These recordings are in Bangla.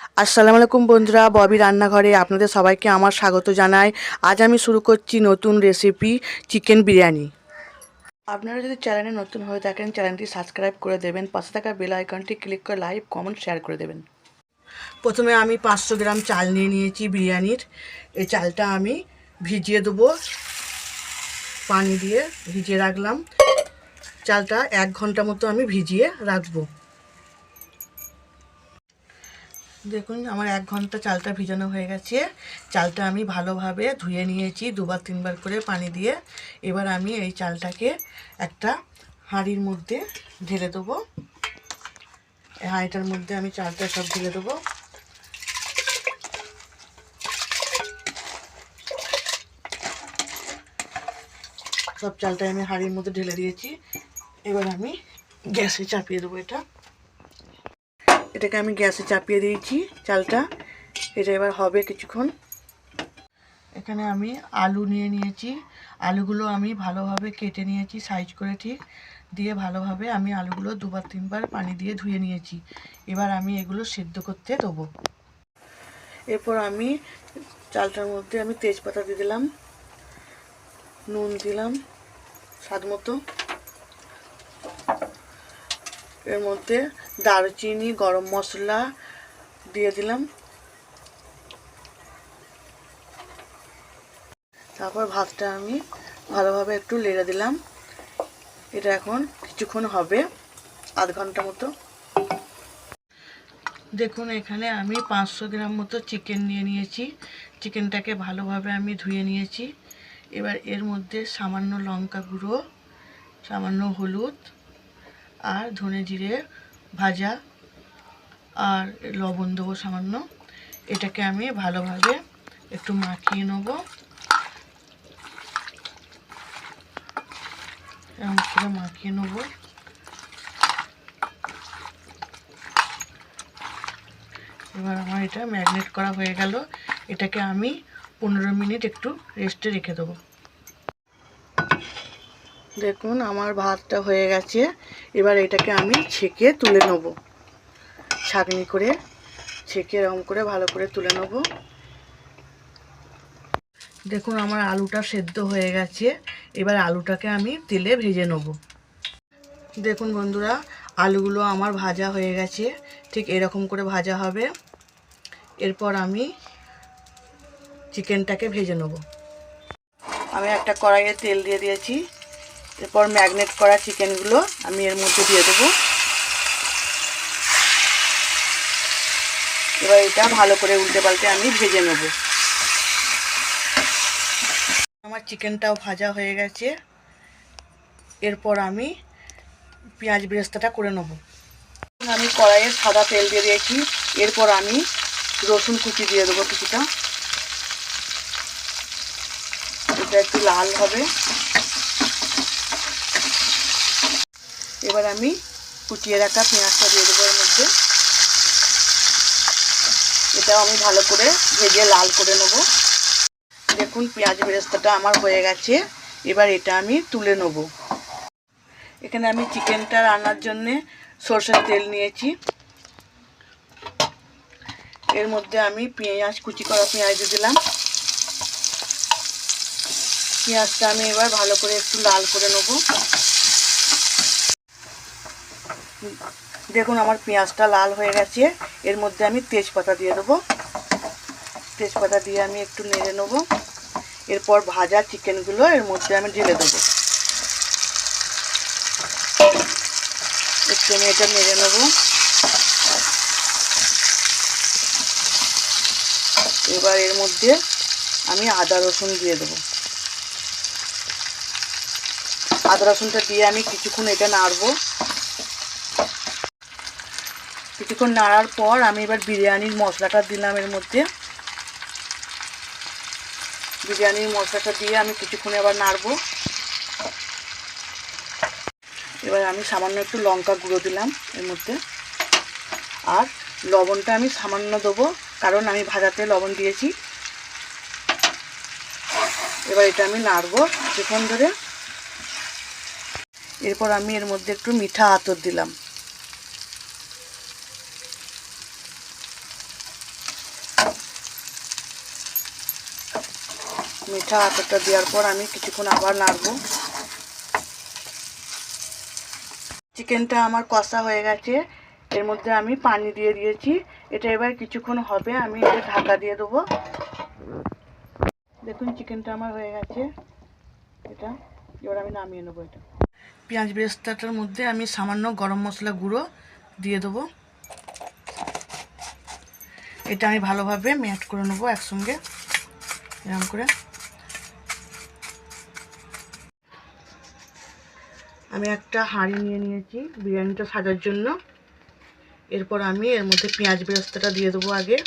আসসালামু আলাইকুম বন্ধুরা, ববি রান্নাঘরে আপনাদের সবাইকে আমার স্বাগত জানাই। আজ আমি শুরু করছি নতুন রেসিপি চিকেন বিরিয়ানি। আপনারা যদি চ্যানেলে নতুন হয়ে থাকেন চ্যানেলটি সাবস্ক্রাইব করে দেবেন, পাশে থাকা বেল আইকনটি ক্লিক করে লাইক কমেন্ট শেয়ার করে দেবেন। প্রথমে আমি 500 গ্রাম চাল নিয়ে নিয়েছি বিরিয়ানির। এই চালটা আমি ভিজিয়ে দেবো, পানি দিয়ে ভিজিয়ে রাখলাম। চালটা 1 ঘন্টা মতো আমি ভিজিয়ে রাখবো। দেখুন আমার 1 ঘন্টা চালটা ভিজানো হয়ে গেছে। চালটা আমি ভালোভাবে ধুয়ে নিয়েছি 2-3 বার করে পানি দিয়ে। এবার আমি এই চালটাকে একটা হাঁড়ির মধ্যে ঢেলে দেবো। এই হাঁড়িটার মধ্যে আমি চালটা সব ঢেলে দেবো। সব চালটা আমি হাঁড়ির মধ্যে ঢেলে দিয়েছি। এবার আমি গ্যাসে চাপিয়ে দেবো। এটাকে আমি গ্যাসে চাপিয়ে দিয়েছি চালটা। এটা এবার হবে কিছুক্ষণ। এখানে আমি আলু নিয়ে নিয়েছি। আলুগুলো আমি ভালোভাবে কেটে নিয়েছি সাইজ করে, ঠিক দিয়ে ভালোভাবে আমি আলুগুলো 2-3বার পানি দিয়ে ধুয়ে নিয়েছি। এবার আমি এগুলো সেদ্ধ করতে দেবো। এরপর আমি চালটার মধ্যে আমি তেজপাতা দিয়ে দিলাম, নুন দিলাম স্বাদ মতো, এর মধ্যে দারচিনি গরম মশলা দিয়ে দিলাম। তারপর ভাতটা আমি ভালোভাবে একটু নেড়ে দিলাম। এটা এখন কিছুক্ষণ হবে, আধ ঘন্টা মতো। দেখুন এখানে আমি 500 গ্রাম মতো চিকেন নিয়ে নিয়েছি। চিকেনটাকে ভালোভাবে আমি ধুয়ে নিয়েছি। এবার এর মধ্যে সামান্য লঙ্কা গুঁড়ো, সামান্য হলুদ আর ধনে জিরে ভাজা আর লবণ দেবো সামান্য। এটাকে আমি ভালোভাবে একটু মাখিয়ে নেব। এরকম করে মাখিয়ে নেব। এবার আমার এটা ম্যারিনেট করা হয়ে গেল। এটাকে আমি 15 মিনিট একটু রেস্টে রেখে দেবো। দেখুন আমার ভাতটা হয়ে গেছে। এবার এটাকে আমি ছেঁকে তুলে নেব, ছাঁকনি করে ছেঁকে এরকম করে ভালো করে তুলে নেব। দেখুন আমার আলুটা সেদ্ধ হয়ে গেছে। এবার আলুটাকে আমি তেলে ভেজে নেব। দেখুন বন্ধুরা, আলুগুলো আমার ভাজা হয়ে গেছে, ঠিক এরকম করে ভাজা হবে। এরপর আমি চিকেনটাকে ভেজে নেব। আমি একটা কড়াইয়ে তেল দিয়ে দিয়েছি। এরপর ম্যারিনেট করা চিকেনগুলো আমি এর মধ্যে দিয়ে দেবো। এবার এটা ভালো করে উল্টে পাল্টে আমি ভেজে নেব। আমার চিকেনটাও ভাজা হয়ে গেছে। এরপর আমি পেঁয়াজ বেরেস্তাটা করে নেব। আমি কড়াইয়ে সাদা তেল দিয়ে দিয়েছি। এরপর আমি রসুন কুচি দিয়ে দেবো কিছুটা। এটা একটু লাল হবে। এবার আমি কুচিয়ে রাখা পেঁয়াজটা দিয়ে দেবো এর মধ্যে। এটাও আমি ভালো করে ভেজে লাল করে নেব। দেখুন পেঁয়াজ বেরেস্তাটা আমার হয়ে গেছে। এবার এটা আমি তুলে নেব। এখানে আমি চিকেনটা রান্নার জন্যে সরষের তেল নিয়েছি। এর মধ্যে আমি পেঁয়াজ, কুচি করা পেঁয়াজ দিয়ে দিলাম। পেঁয়াজটা আমি এবার ভালো করে একটু লাল করে নেব। দেখুন আমার পেঁয়াজটা লাল হয়ে গেছে। এর মধ্যে আমি তেজপাতা দিয়ে দেবো। তেজপাতা দিয়ে আমি একটু নেড়ে নেব। এরপর ভাজা চিকেনগুলো এর মধ্যে আমি ঢেলে দেবো। একটু আমি এটা নেড়ে নেব। এবার এর মধ্যে আমি আদা রসুন দিয়ে দেবো। আদা রসুনটা দিয়ে আমি কিছুক্ষণ এটা নাড়বো। কিছুক্ষণ নাড়ার পর আমি এবার বিরিয়ানির মশলাটা দিলাম এর মধ্যে। বিরিয়ানির মশলাটা দিয়ে আমি কিছুক্ষণ এবার নাড়বো। এবার আমি সামান্য একটু লঙ্কা গুঁড়ো দিলাম এর মধ্যে। আর লবণটা আমি সামান্য দেবো, কারণ আমি ভাজাতে লবণ দিয়েছি। এবার এটা আমি নাড়বো কিছুক্ষণ ধরে। এরপর আমি এর মধ্যে একটু মিঠা আতর দিলাম। মিঠা আতরটা দেওয়ার পর আমি কিছুক্ষণ আবার নাড়বো। চিকেনটা আমার কষা হয়ে গেছে, এর মধ্যে আমি পানি দিয়ে দিয়েছি। এটা এবার কিছুক্ষণ হবে, আমি এটা ঢাকা দিয়ে দেবো। দেখুন চিকেনটা আমার হয়ে গেছে, এটা এবার আমি নামিয়ে নেবো। এটা পেঁয়াজ বেরেস্তাটার মধ্যে আমি সামান্য গরম মশলা গুঁড়ো দিয়ে দেবো। এটা আমি ভালোভাবে ম্যাশ করে নেবো একসঙ্গে, এরকম করে। আমি একটা হাঁড়ি নিয়ে নিয়েছি বিরিয়ানিটা সাজার জন্য। এরপর আমি এর মধ্যে পেঁয়াজ বেরেস্তাটা দিয়ে দেবো। আগে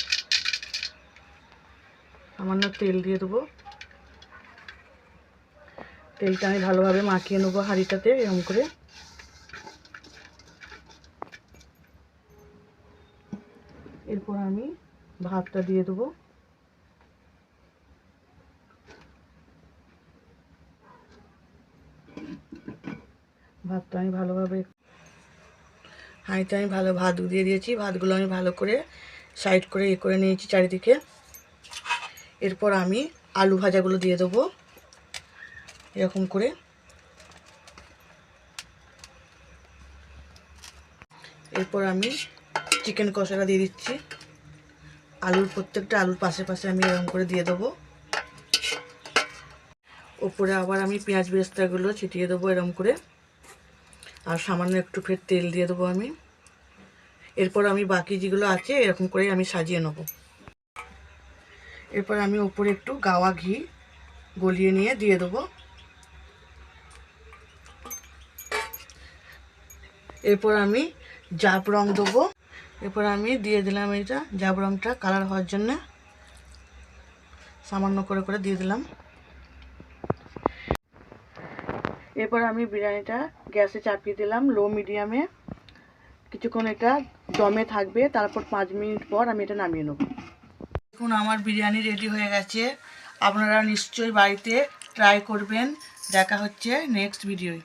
সামান্য তেল দিয়ে দেবো। তেলটা আমি ভালোভাবে মাখিয়ে নেবো হাঁড়িটাতে, এরকম করে। এরপর আমি ভাতটা দিয়ে দেবো। ভাতটা আমি ভালোভাবে হাঁড়িতে আমি ভাত দিয়ে দিয়েছি। ভাতগুলো আমি ভালো করে সাইড করে করে নিয়েছি চারিদিকে। এরপর আমি আলু ভাজাগুলো দিয়ে দেবো এরকম করে। এরপর আমি চিকেন কষাটা দিয়ে দিচ্ছি। প্রত্যেকটা আলুর পাশে পাশে আমি এরকম করে দিয়ে দেবো। ওপরে আবার আমি পেঁয়াজ বেরেস্তাগুলো ছিটিয়ে দেবো এরকম করে, আর সামান্য একটু ফের তেল দিয়ে দেবো আমি। এরপর আমি বাকি যেগুলো আছে এরকম করে আমি সাজিয়ে নেব। এরপর আমি ওপরে একটু গাওয়া ঘি গলিয়ে নিয়ে দিয়ে দেবো। এরপর আমি জাফরান দেবো। এরপর আমি দিয়ে দিলাম এটা জাফরানটা কালার হওয়ার জন্য, সামান্য করে করে দিয়ে দিলাম। এরপর আমি বিরিয়ানিটা গ্যাসে চাপিয়ে দিলাম লো মিডিয়ামে। কিছুক্ষণ এটা দমে থাকবে, তারপর 5 মিনিট পর আমি এটা নামিয়ে নেব। দেখুন আমার বিরিয়ানি রেডি হয়ে গেছে। আপনারা নিশ্চয়ই বাড়িতে ট্রাই করবেন। দেখা হচ্ছে নেক্সট ভিডিওয়।